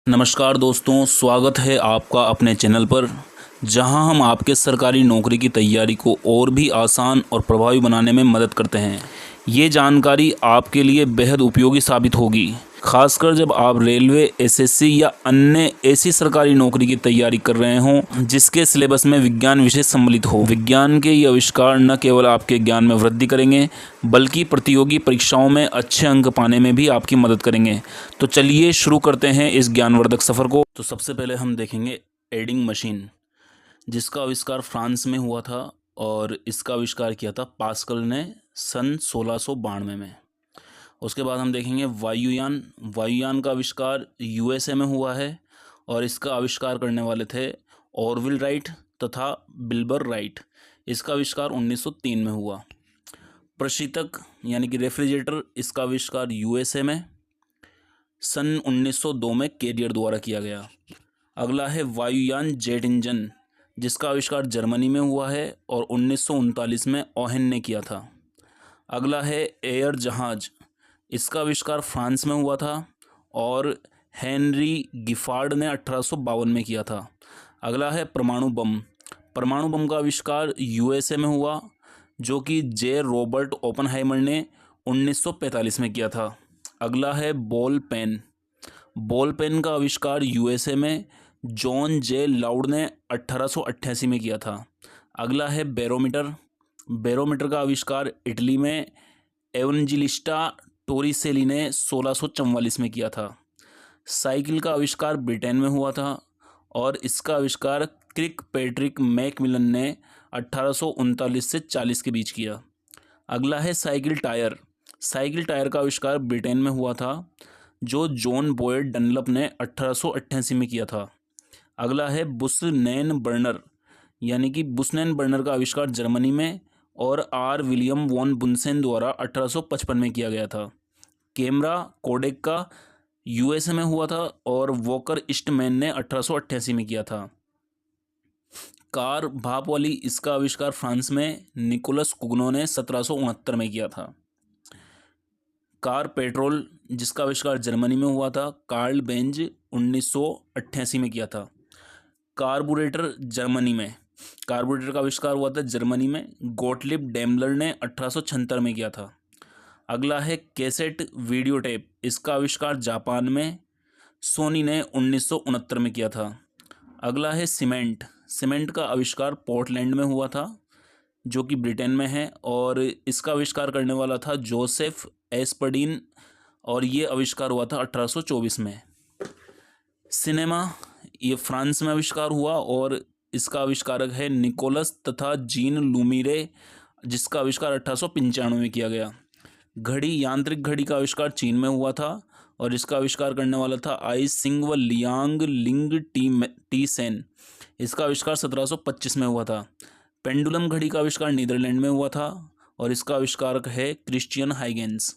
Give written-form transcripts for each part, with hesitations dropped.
नमस्कार दोस्तों, स्वागत है आपका अपने चैनल पर, जहां हम आपके सरकारी नौकरी की तैयारी को और भी आसान और प्रभावी बनाने में मदद करते हैं। ये जानकारी आपके लिए बेहद उपयोगी साबित होगी, खासकर जब आप रेलवे, एसएससी या अन्य ऐसी सरकारी नौकरी की तैयारी कर रहे हों जिसके सिलेबस में विज्ञान विषय सम्मिलित हो। विज्ञान के ये आविष्कार न केवल आपके ज्ञान में वृद्धि करेंगे, बल्कि प्रतियोगी परीक्षाओं में अच्छे अंक पाने में भी आपकी मदद करेंगे। तो चलिए शुरू करते हैं इस ज्ञानवर्धक सफ़र को। तो सबसे पहले हम देखेंगे एडिंग मशीन, जिसका आविष्कार फ्रांस में हुआ था और इसका आविष्कार किया था पास्कल ने सन 1692 में। उसके बाद हम देखेंगे वायुयान। वायुयान का आविष्कार यूएसए में हुआ है और इसका आविष्कार करने वाले थे ऑरविल राइट तथा बिल्बर राइट। इसका आविष्कार 1903 में हुआ। प्रशीतक यानी कि रेफ्रिजरेटर, इसका आविष्कार यूएसए में सन 1902 में कैरियर द्वारा किया गया। अगला है वायुयान जेट इंजन, जिसका आविष्कार जर्मनी में हुआ है और 1939 में ओहेन ने किया था। अगला है एयर जहाज, इसका आविष्कार फ्रांस में हुआ था और हेनरी गिफार्ड ने 1852 में किया था। अगला है परमाणु बम। परमाणु बम का आविष्कार यूएसए में हुआ, जो कि जे रॉबर्ट ओपनहाइमर ने 1945 में किया था। अगला है बॉल पेन। बॉल पेन का आविष्कार यूएसए में जॉन जे लाउड ने 1888 में किया था। अगला है बैरोमीटर। बैरोमीटर का आविष्कार इटली में एवंजिलिस्टा टोरिसेली ने 1644 में किया था। साइकिल का आविष्कार ब्रिटेन में हुआ था और इसका आविष्कार क्रिक पैट्रिक मैकमिलन ने 1839 से 40 के बीच किया। अगला है साइकिल टायर। साइकिल टायर का आविष्कार ब्रिटेन में हुआ था, जो जॉन बॉयड डनलप ने 1888 में किया था। अगला है बुसनैन बर्नर, यानी कि बुसनैन बर्नर का आविष्कार जर्मनी में और आर विलियम वॉन बुन्सेन द्वारा 1855 में किया गया था। कैमरा कोडेक का यूएसए में हुआ था और वॉकर ईस्टमैन ने 1888 में किया था। कार भाप वाली, इसका आविष्कार फ्रांस में निकोलस कुग्नो ने 1769 में किया था। कार पेट्रोल, जिसका आविष्कार जर्मनी में हुआ था, कार्ल बेंज 1988 में किया था। कार्बोरेटर जर्मनी में, कार्बोरेटर का आविष्कार हुआ था जर्मनी में, गोटलिब डेमलर ने 1876 में किया था। अगला है कैसेट वीडियो टेप। इसका आविष्कार जापान में सोनी ने 1969 में किया था। अगला है सीमेंट। सीमेंट का आविष्कार पोर्टलैंड में हुआ था, जो कि ब्रिटेन में है, और इसका आविष्कार करने वाला था जोसेफ एस्पर्डीन और ये आविष्कार हुआ था 1824 में। सिनेमा, ये फ्रांस में आविष्कार हुआ और इसका आविष्कारक है निकोलस तथा जीन लुमिरे, जिसका आविष्कार 1895 में किया गया। घड़ी, यांत्रिक घड़ी का आविष्कार चीन में हुआ था और इसका आविष्कार करने वाला था आई सिंग व लियांग लिंग टी सेन। इसका आविष्कार 1725 में हुआ था। पेंडुलम घड़ी का आविष्कार नीदरलैंड में हुआ था और इसका आविष्कारक है क्रिश्चियन हाइगेंस।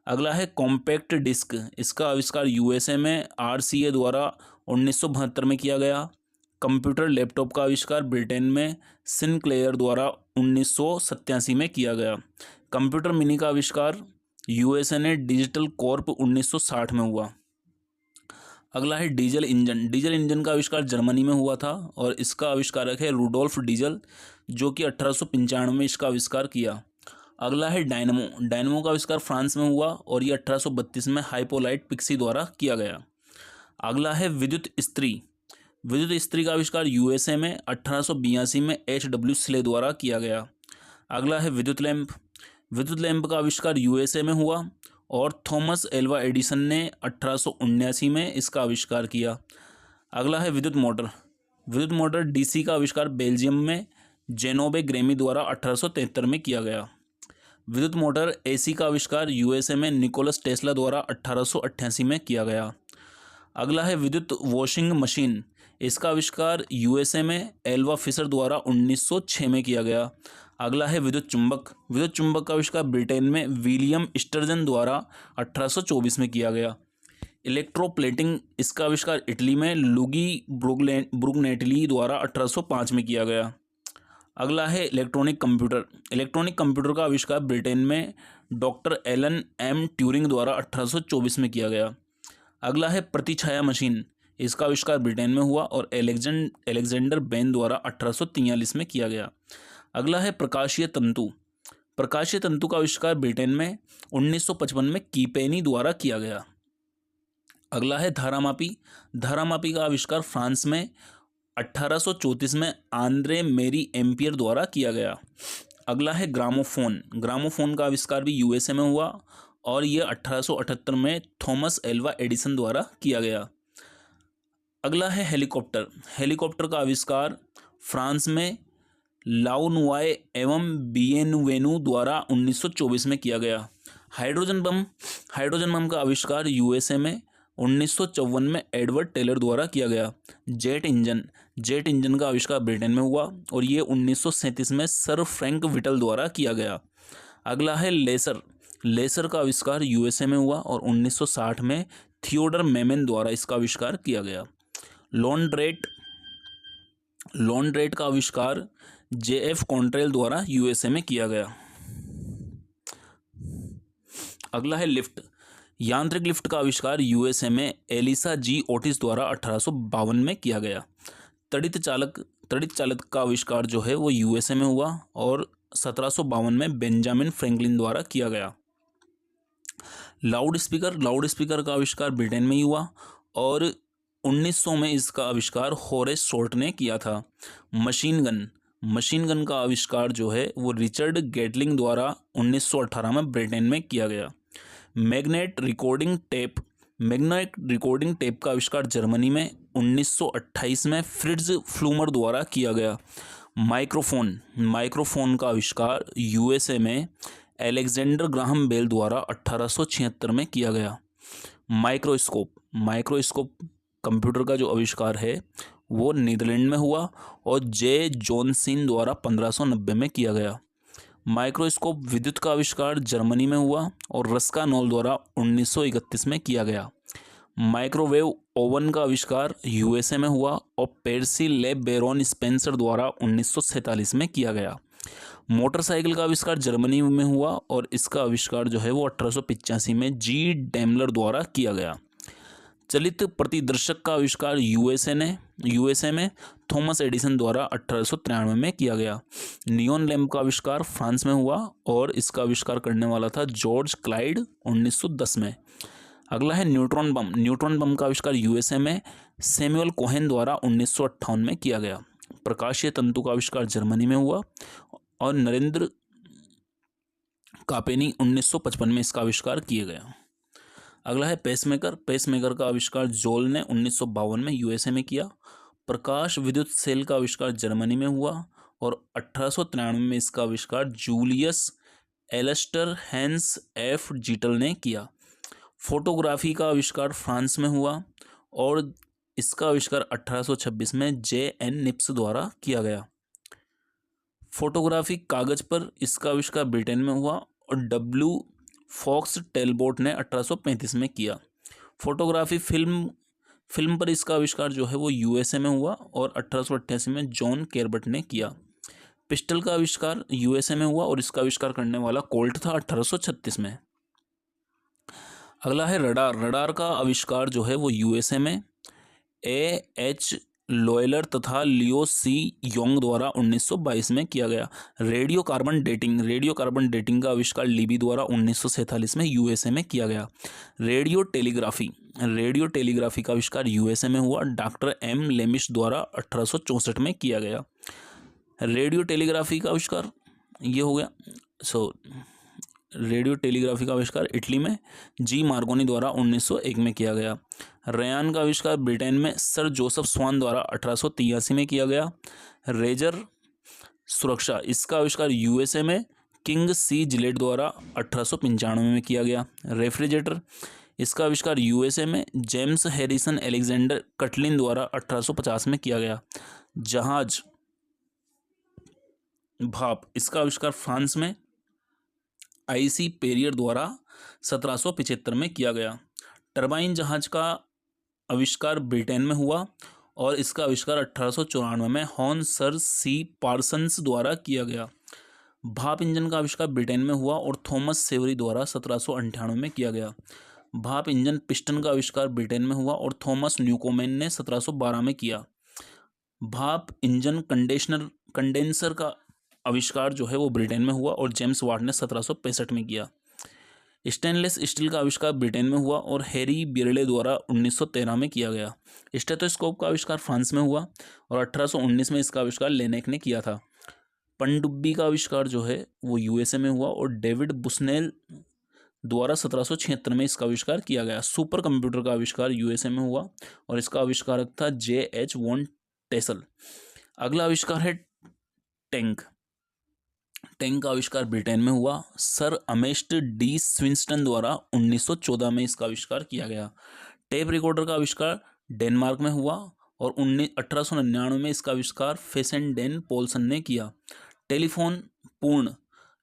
अगला है कॉम्पैक्ट डिस्क। इसका आविष्कार यूएसए में आरसीए द्वारा 1972 में किया गया। कंप्यूटर लैपटॉप का आविष्कार ब्रिटेन में सिनक्लेयर द्वारा 1987 में किया गया। कंप्यूटर मिनी का आविष्कार यूएसए ने डिजिटल कॉर्प 1960 में हुआ। अगला है डीजल इंजन। डीजल इंजन का आविष्कार जर्मनी में हुआ था और इसका आविष्कारक है रुडोल्फ डीजल, जो कि 1895 में इसका आविष्कार किया। अगला है डायनमो। डायनमो का आविष्कार फ्रांस में हुआ और ये 1832 में हाइपोलाइट पिक्सी द्वारा किया गया। अगला है विद्युत इस्त्री। विद्युत इस्त्री का आविष्कार यूएसए में 1882 में एचडब्ल्यू स्ले द्वारा किया गया। अगला है विद्युत लैंप। विद्युत लैंप का आविष्कार यूएसए में हुआ और थॉमस एल्वा एडिसन ने 1879 में इसका आविष्कार किया। अगला है विद्युत मोटर। विद्युत मोटर डीसी का आविष्कार बेल्जियम में जेनोबे ग्रेमी द्वारा 1873 में किया गया। विद्युत मोटर एसी का आविष्कार यूएसए में निकोलस टेस्ला द्वारा 1888 में किया गया। अगला है विद्युत वॉशिंग मशीन। इसका आविष्कार यूएसए में एल्वा फिशर द्वारा 1906 में किया गया। अगला है विद्युत चुंबक। विद्युत चुंबक का आविष्कार ब्रिटेन में विलियम स्टर्जन द्वारा 1824 में किया गया। इलेक्ट्रोप्लेटिंग, इसका आविष्कार इटली में लुगी ब्रुगनेटली द्वारा 1805 में किया गया। अगला है इलेक्ट्रॉनिक कंप्यूटर। इलेक्ट्रॉनिक कंप्यूटर का आविष्कार ब्रिटेन में डॉक्टर एलन एम ट्यूरिंग द्वारा 1824 में किया गया। अगला है प्रतिछाया मशीन। इसका आविष्कार ब्रिटेन में हुआ और एलेक्जेंडर बेन द्वारा 1843 में किया गया। अगला है प्रकाशीय तंतु। प्रकाशीय तंतु का आविष्कार ब्रिटेन में 1955 में कीपेनी द्वारा किया गया। अगला है धारामापी। धारामापी का आविष्कार फ्रांस में 1834 में आंद्रे मेरी एम्पियर द्वारा किया गया। अगला है ग्रामोफोन। ग्रामोफोन का आविष्कार भी यूएसए में हुआ और यह 1878 में थॉमस एल्वा एडिसन द्वारा किया गया। अगला है हेलीकॉप्टर। हेलीकॉप्टर का आविष्कार फ्रांस में लाउनवाय एवं बिएनवेनु द्वारा 1924 में किया गया। Hydrogen bomb. हाइड्रोजन बम का आविष्कार यूएसए में 1954 में एडवर्ड टेलर द्वारा किया गया। Jet engine. जेट इंजन का आविष्कार ब्रिटेन में हुआ और ये 1937 में सर फ्रैंक विटल द्वारा किया गया। अगला है लेसर। लेसर का आविष्कार यूएसए में हुआ और 1960 में थियोडर मेमन द्वारा इसका आविष्कार किया गया। लॉन्ड्रेट। लॉन्ड्रेट का आविष्कार जेएफ कॉन्ट्रेल द्वारा यूएसए में किया गया। अगला है लिफ्ट। यांत्रिक लिफ्ट का आविष्कार यूएसए में एलिसा जी ओटिस द्वारा 1852 में किया गया। तड़ित चालक का आविष्कार जो है वो यूएसए में हुआ और 1752 में बेंजामिन फ्रैंकलिन द्वारा किया गया। लाउड स्पीकर का आविष्कार ब्रिटेन में ही हुआ और 1900 में इसका आविष्कार होरेस शॉर्ट ने किया था। मशीन गन का आविष्कार जो है वो रिचर्ड गेटलिंग द्वारा 1918 में ब्रिटेन में किया गया। मैग्नेट रिकॉर्डिंग टेप का आविष्कार जर्मनी में 1928 में फ्रिट्ज फ्लूमर द्वारा किया गया। माइक्रोफोन का आविष्कार यूएसए में अलेक्जेंडर ग्राहम बेल द्वारा 1876 में किया गया। माइक्रोस्कोप कंप्यूटर का जो आविष्कार है वो नीदरलैंड में हुआ और जे जॉनसन द्वारा 1590 में किया गया। माइक्रोस्कोप विद्युत का आविष्कार जर्मनी में हुआ और रस्कानोल द्वारा 1931 में किया गया। माइक्रोवेव ओवन का आविष्कार यूएसए में हुआ और पेर्सी ले बेरोन स्पेंसर द्वारा 1947 में किया गया। मोटरसाइकिल का आविष्कार जर्मनी में हुआ और इसका आविष्कार जो है वो 1885 में जी डेमलर द्वारा किया गया। चलित प्रतिदर्शक का आविष्कार यूएसए में थॉमस एडिसन द्वारा 1893 में किया गया। नियॉन लैंप का आविष्कार फ्रांस में हुआ और इसका आविष्कार करने वाला था जॉर्ज क्लाइड 1910 में। अगला है न्यूट्रॉन बम का आविष्कार यूएसए में सैमुअल कोहेन द्वारा 1958 में किया गया। प्रकाशीय तंतु का आविष्कार जर्मनी में हुआ और नरेंद्र कापेनी 1955 में इसका आविष्कार किया गया। अगला है पेसमेकर का आविष्कार जोल ने 1952 में यूएसए में किया। प्रकाश विद्युत सेल का आविष्कार जर्मनी में हुआ और 1893 में इसका आविष्कार जूलियस एलस्टर हैंस एफ जीटल ने किया। फोटोग्राफी का आविष्कार फ्रांस में हुआ और इसका आविष्कार 1826 में जे.एन. निप्स द्वारा किया गया। फोटोग्राफी कागज पर इसका आविष्कार ब्रिटेन में हुआ और डब्ल्यू फॉक्स टेलबोट ने 1835 में किया। फोटोग्राफी फिल्म पर इसका आविष्कार जो है वो यूएसए में हुआ और 1888 में जॉन केरबट ने किया। पिस्टल का आविष्कार यूएसए में हुआ और इसका आविष्कार करने वाला कोल्ट था 1836 में। अगला है रडार का आविष्कार जो है वो यूएसए में एच लोयलर तथा लियो सी योंग द्वारा 1922 में किया गया। रेडियो कार्बन डेटिंग का आविष्कार लीबी द्वारा 1947 में यूएसए में किया गया। रेडियो टेलीग्राफी का आविष्कार यूएसए में हुआ, डॉक्टर एम लेमिश द्वारा 1864 में किया गया। रेडियो टेलीग्राफी का आविष्कार ये हो गया। रेडियो टेलीग्राफी का आविष्कार इटली में जी मार्कोनी द्वारा 1901 में किया गया। रेयान का आविष्कार ब्रिटेन में सर जोसेफ स्वान द्वारा 1883 में किया गया। रेजर सुरक्षा इसका आविष्कार यूएसए में किंग सी जिलेट द्वारा 1895 में किया गया। रेफ्रिजरेटर इसका आविष्कार यूएसए में जेम्स हैरिसन एलेक्जेंडर कटलिन द्वारा 1850 में किया गया। जहाज भाप इसका आविष्कार फ्रांस में आईसी पेरियर द्वारा 1775 में किया गया। टरबाइन जहाज का आविष्कार ब्रिटेन में हुआ और इसका आविष्कार 1894 में हॉर्न सर सी पार्सन्स द्वारा किया गया। भाप इंजन का आविष्कार ब्रिटेन में हुआ और थॉमस सेवरी द्वारा 1798 में किया गया। भाप इंजन पिस्टन का आविष्कार ब्रिटेन में हुआ और थॉमस न्यूकोमेन ने 1712 में किया। भाप इंजन कंडेंसर का आविष्कार जो है वो ब्रिटेन में हुआ और जेम्स वाट ने 1765 में किया। स्टेनलेस स्टील का आविष्कार ब्रिटेन में हुआ और हैरी बिरले द्वारा 1913 में किया गया। स्टेथोस्कोप का आविष्कार फ्रांस में हुआ और 1819 में इसका आविष्कार लेनेक ने किया था। पनडुब्बी का आविष्कार जो है वो यूएसए में हुआ और डेविड बुस्नेल द्वारा 1776 में इसका आविष्कार किया गया। सुपर कंप्यूटर का आविष्कार यूएसए में हुआ और इसका आविष्कारक था J.H. Von Tessel. अगला आविष्कार है टैंक। टैंक का आविष्कार ब्रिटेन में हुआ। सर अमेस्ट डी स्विंस्टन द्वारा 1914 में इसका आविष्कार किया गया। टेप रिकॉर्डर का आविष्कार डेनमार्क में हुआ और 1899 में इसका आविष्कार फेसेंडेन पोल्सन ने किया। टेलीफोन पूर्ण,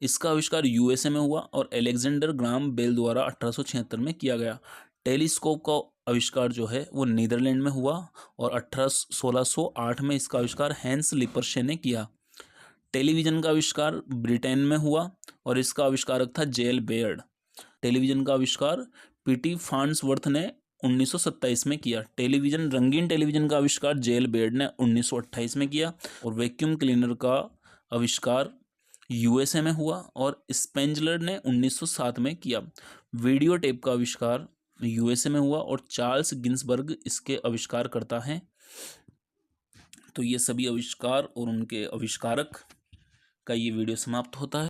इसका आविष्कार यूएसए में हुआ और अलेक्जेंडर ग्राम बेल द्वारा 1876 में किया गया। टेलीस्कोप का आविष्कार जो है वो नीदरलैंड में हुआ और 1608 में इसका आविष्कार हैंस लिपरशे ने किया। टेलीविज़न का आविष्कार ब्रिटेन में हुआ और इसका आविष्कारक था जेल बेयर्ड। टेलीविज़न का आविष्कार पीटी फार्न्सवर्थ ने 1927 में किया। रंगीन टेलीविज़न का आविष्कार जेल बेयर्ड ने 1928 में किया और वैक्यूम क्लीनर का आविष्कार यूएसए में हुआ और स्पेंजलर ने 1907 में किया। वीडियो टेप का आविष्कार यूएसए में हुआ और चार्ल्स गिन्सबर्ग इसके आविष्कार करता है। तो ये सभी आविष्कार और उनके आविष्कारक का ये वीडियो समाप्त होता है।